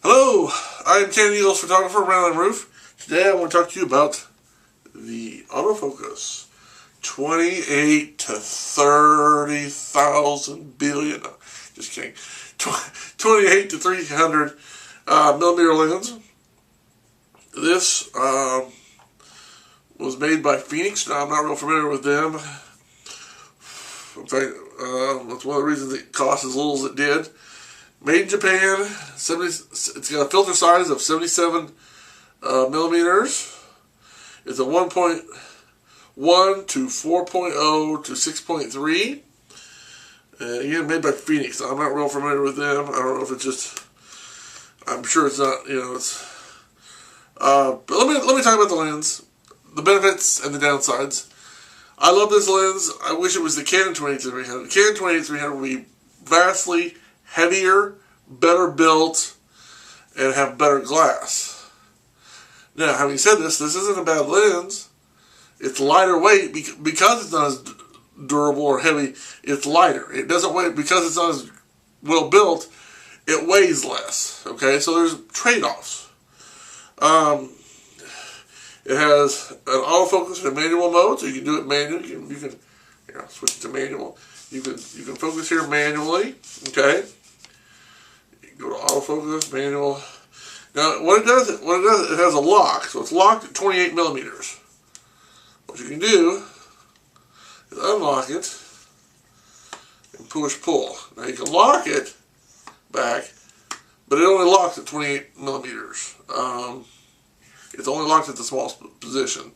Hello, I'm Canon EOS photographer Randall and Rueff. Today I want to talk to you about the autofocus. 28 to 30,000 billion. No, just kidding. 28 to 300 millimeter lens. This was made by Phoenix. Now, I'm not real familiar with them. In fact, that's one of the reasons it cost as little as it did. Made in Japan. It's got a filter size of 77 millimeters. It's a 1.1 to 4.0 to 6.3. Again, made by Phoenix. I'm not real familiar with them. I don't know if it's just. I'm sure it's not. It's. But let me talk about the lens, the benefits and the downsides. I love this lens. I wish it was the Canon 28-300. The Canon 28-300 would be vastly heavier, better built, and have better glass. Now, having said this isn't a bad lens. It's lighter weight because it's not as durable or heavy. It's lighter. It doesn't weigh because it's not as well built. It weighs less. Okay, so there's trade-offs. It has an autofocus in a manual mode, so you can do it manually. You can switch it to manual. You can focus here manually. Okay. You can go to autofocus, manual. Now, what it does, it has a lock. So it's locked at 28 millimeters. What you can do is unlock it and push-pull. Now you can lock it back, but it only locks at 28 millimeters. It's only locked at the smallest position.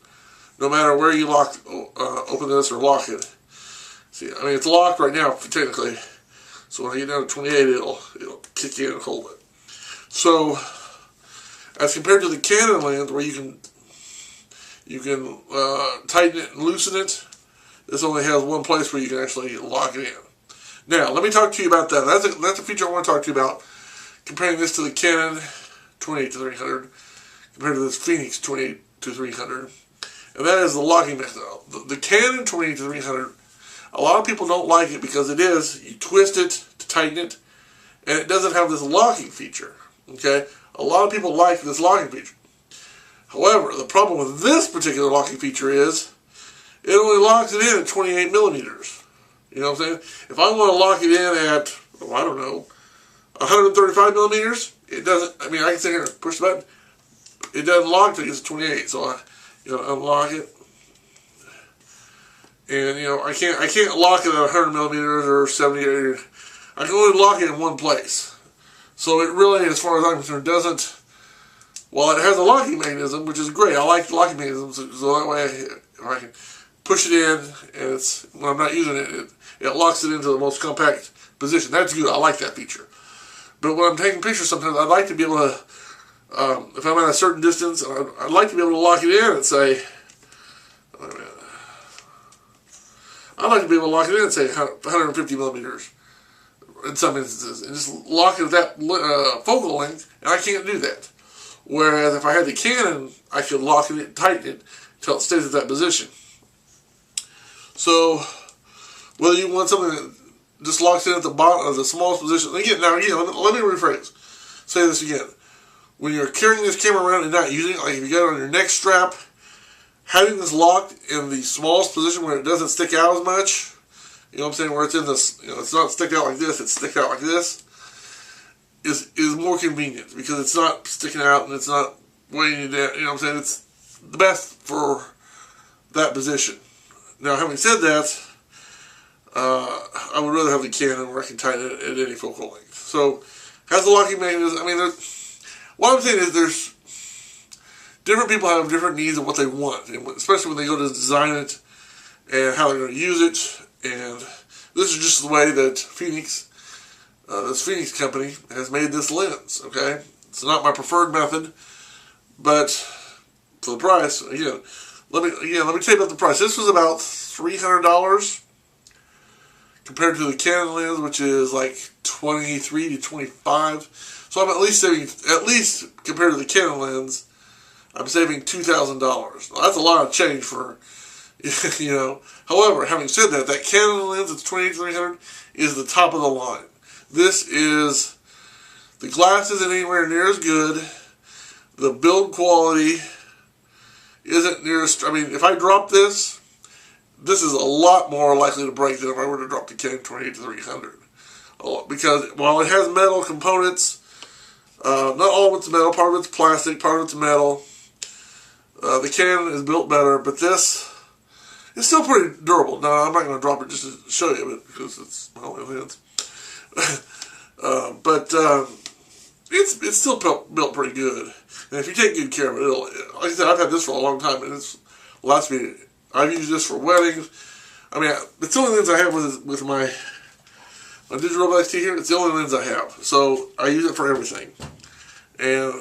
No matter where you open this or lock it. See, I mean, it's locked right now, technically. So when I get down to 28, it'll kick in and hold it. So, as compared to the Canon lens, where you can tighten it and loosen it, this only has one place where you can actually lock it in. Now, let me talk to you about that. That's a feature I want to talk to you about, comparing this to the Canon 28-300, compared to this Phoenix 28-300, and that is the locking mechanism. The Canon 28-300, a lot of people don't like it because you twist it to tighten it, and it doesn't have this locking feature. Okay, a lot of people like this locking feature. However, the problem with this particular locking feature is it only locks it in at 28 millimeters. You know what I'm saying? If I want to lock it in at, I don't know, 135 millimeters, it doesn't. I mean, I can sit here and push the button. It doesn't lock until it gets to 28, so I unlock it. And I can't lock it at 100 millimeters or 70 or I can only lock it in one place. So it really, as far as I'm concerned, doesn't. Well, it has a locking mechanism, which is great. I like the locking mechanism, so that way if I can push it in, and when I'm not using it, it locks it into the most compact position. That's good. I like that feature. But when I'm taking pictures, sometimes I'd like to be able to. If I'm at a certain distance, I'd like to be able to lock it in and say, wait a minute. I'd like to be able to lock it in and say 150 millimeters in some instances, and just lock it at that focal length, and I can't do that. Whereas if I had the Canon, I could lock it and tighten it until it stays at that position. So, whether you want something that just locks in at the bottom of the smallest position, let me rephrase. Say this again. When you're carrying this camera around and not using it, like if you got it on your neck strap, having this locked in the smallest position where it doesn't stick out as much, you know what I'm saying, where it's in this, it's not stick out like this, it's stick out like this, is more convenient because it's not sticking out and it's not weighing you down, you know what I'm saying, it's the best for that position. Now, having said that, I would rather have the Canon where I can tighten it at any focal length. So, has the locking mechanism, I mean, what I'm saying is there's different people have different needs of what they want, and especially when they go to design it and how they're going to use it. And this is just the way that this Phoenix company has made this lens. Okay, it's not my preferred method, but for the price, again, let me tell you about the price. This was about $300 compared to the Canon lens, which is like $23 to $25. So I'm at least saving, compared to the Canon lens, I'm saving $2,000. That's a lot of change for, However, having said that, that Canon lens, it's 28-300, is the top of the line. This The glass isn't anywhere near as good. The build quality isn't near as... I mean, if I drop this, this is a lot more likely to break than if I were to drop the Canon 28-300. Because while it has metal components, not all of it's metal, part of it's plastic, part of it's metal. The Canon is built better, but this is still pretty durable. Now, I'm not going to drop it just to show you, because it's my only lens. It's still built pretty good. And if you take good care of it, like I said, I've had this for a long time, and it's lasts me. I've used this for weddings. I mean, it's the only lens I have with my digital XT here. It's the only lens I have, so I use it for everything. And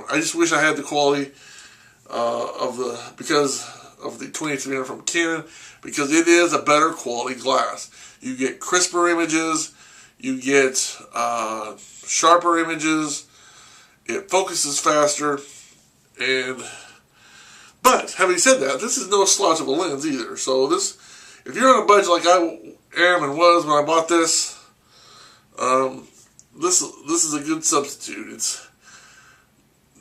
I just wish I had the quality because of the 28-300 from Canon, because it is a better quality glass. You get crisper images, you get sharper images, it focuses faster, but having said that, this is no slouch of a lens either. So this, if you're on a budget like I am and was when I bought this, this is a good substitute. It's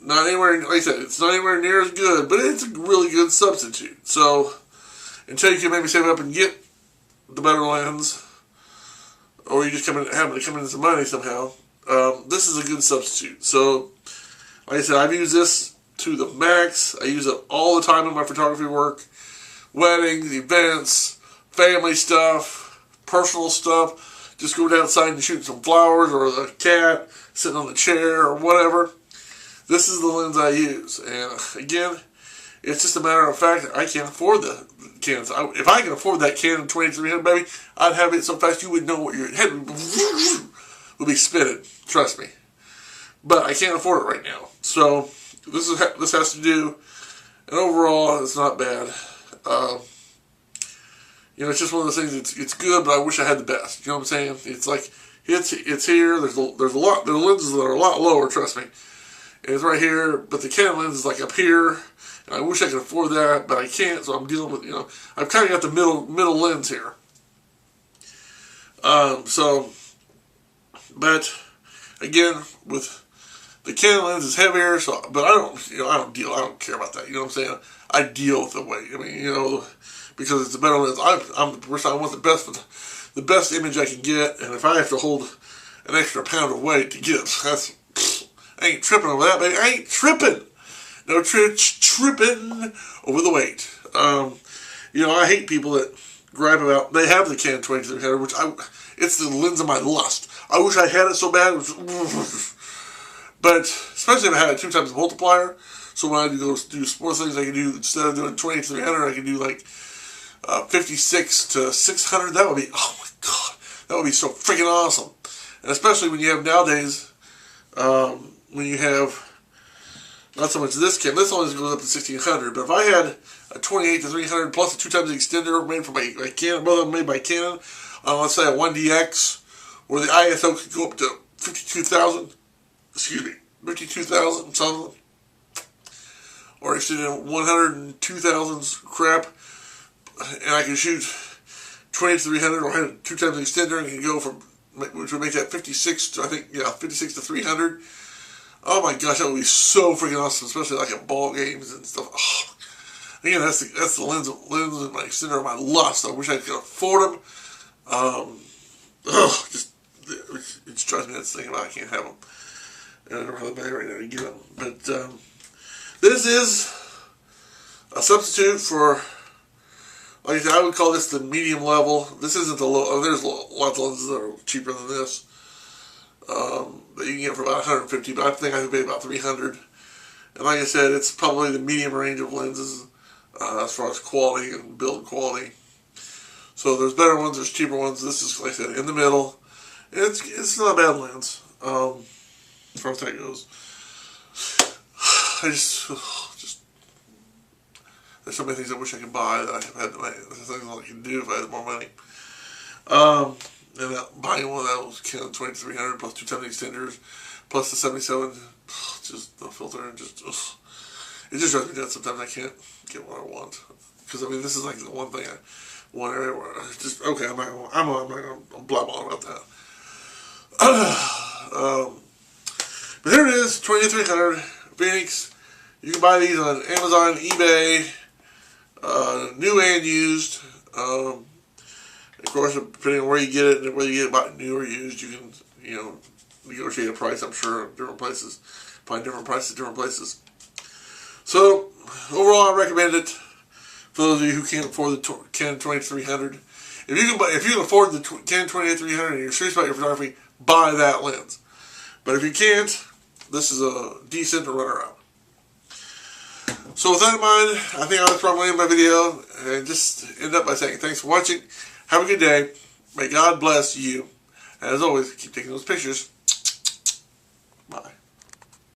not anywhere, like I said, it's not anywhere near as good, but it's a really good substitute. So until you can maybe save up and get the better lens, or you just happen to come into some money somehow, this is a good substitute. So, like I said, I've used this to the max. I use it all the time in my photography work, weddings, events, family stuff, personal stuff, just going outside and shooting some flowers, or the cat sitting on the chair, or whatever. This is the lens I use. And again, it's just a matter of fact that I can't afford the Canons. If I can afford that Canon 2300, baby, I'd have it so fast you would know what your head would be spinning. Trust me. But I can't afford it right now. So this has to do. And overall, it's not bad. You know, it's just one of those things. It's good, but I wish I had the best. You know what I'm saying? It's like it's here. There's a lot. There are lenses that are a lot lower. Trust me. And it's right here, but the Canon lens is like up here, and I wish I could afford that, but I can't, so I'm dealing with, you know, I've kind of got the middle lens here. But again, with the Canon lens is heavier, so, but I don't care about that, you know what I'm saying? I deal with the weight, I mean, you know, because it's a better lens. I'm the person, I want the best image I can get, and if I have to hold an extra pound of weight to get it, I ain't tripping over that, baby. I ain't tripping. No tripping over the weight. You know, I hate people that gripe about, they have the Canon 2300, which it's the lens of my lust. I wish I had it so bad. But especially if I had it 2 times the multiplier. So when I go do sports things, I can do, instead of doing 2300, I can do like 56 to 600. That would be, oh my God, that would be so freaking awesome. And especially when you have nowadays, when you have not so much this Canon, this only goes up to 1600, but if I had a 28-300 plus a 2 times extender made from my Canon, both of them made by Canon, on let's say a 1DX, where the ISO could go up to 52,000, excuse me, 52,000 something, or extended 102,000 crap, and I can shoot 28-300 or have 2 times extender and can go from, which would make that 56 to, I think, yeah, 56 to 300. Oh my gosh, that would be so freaking awesome, especially like at ball games and stuff. Oh. Again, that's the lens and my extender of my lust. I wish I could afford them. It just drives me nuts thinking about I can't have them. And I don't have the money right now to get them. But this is a substitute for, like I said, I would call this the medium level. This isn't the low. There's lots of lenses that are cheaper than this. That you can get for about 150, but I think I could pay about 300. And like I said, it's probably the medium range of lenses as far as quality and build quality. So there's better ones, there's cheaper ones. This is, like I said, in the middle. It's not a bad lens as far as that goes. I just there's so many things I wish I could buy that I had money. There's things I could do if I had more money. And buying one of those Canon 2300 plus 2 times extenders plus the 77, just the filter, and just it just drives me nuts. Sometimes I can't get what I want, because I mean this is like the one thing I want everywhere. Just okay, I'm not gonna blab on about that. But here it is, 2300 Phoenix. You can buy these on Amazon, eBay, new and used. Of course, depending on where you get it and whether you get it bought new or used, you can, negotiate a price, I'm sure, different places. Find different prices at different places. So, overall, I recommend it for those of you who can't afford the Canon 2300. If you can afford the Canon 2300 and you're serious about your photography, buy that lens. But if you can't, this is a decent runner-up. So with that in mind, I think I'll probably end my video and just end up by saying thanks for watching. Have a good day. May God bless you. And as always, keep taking those pictures. Bye.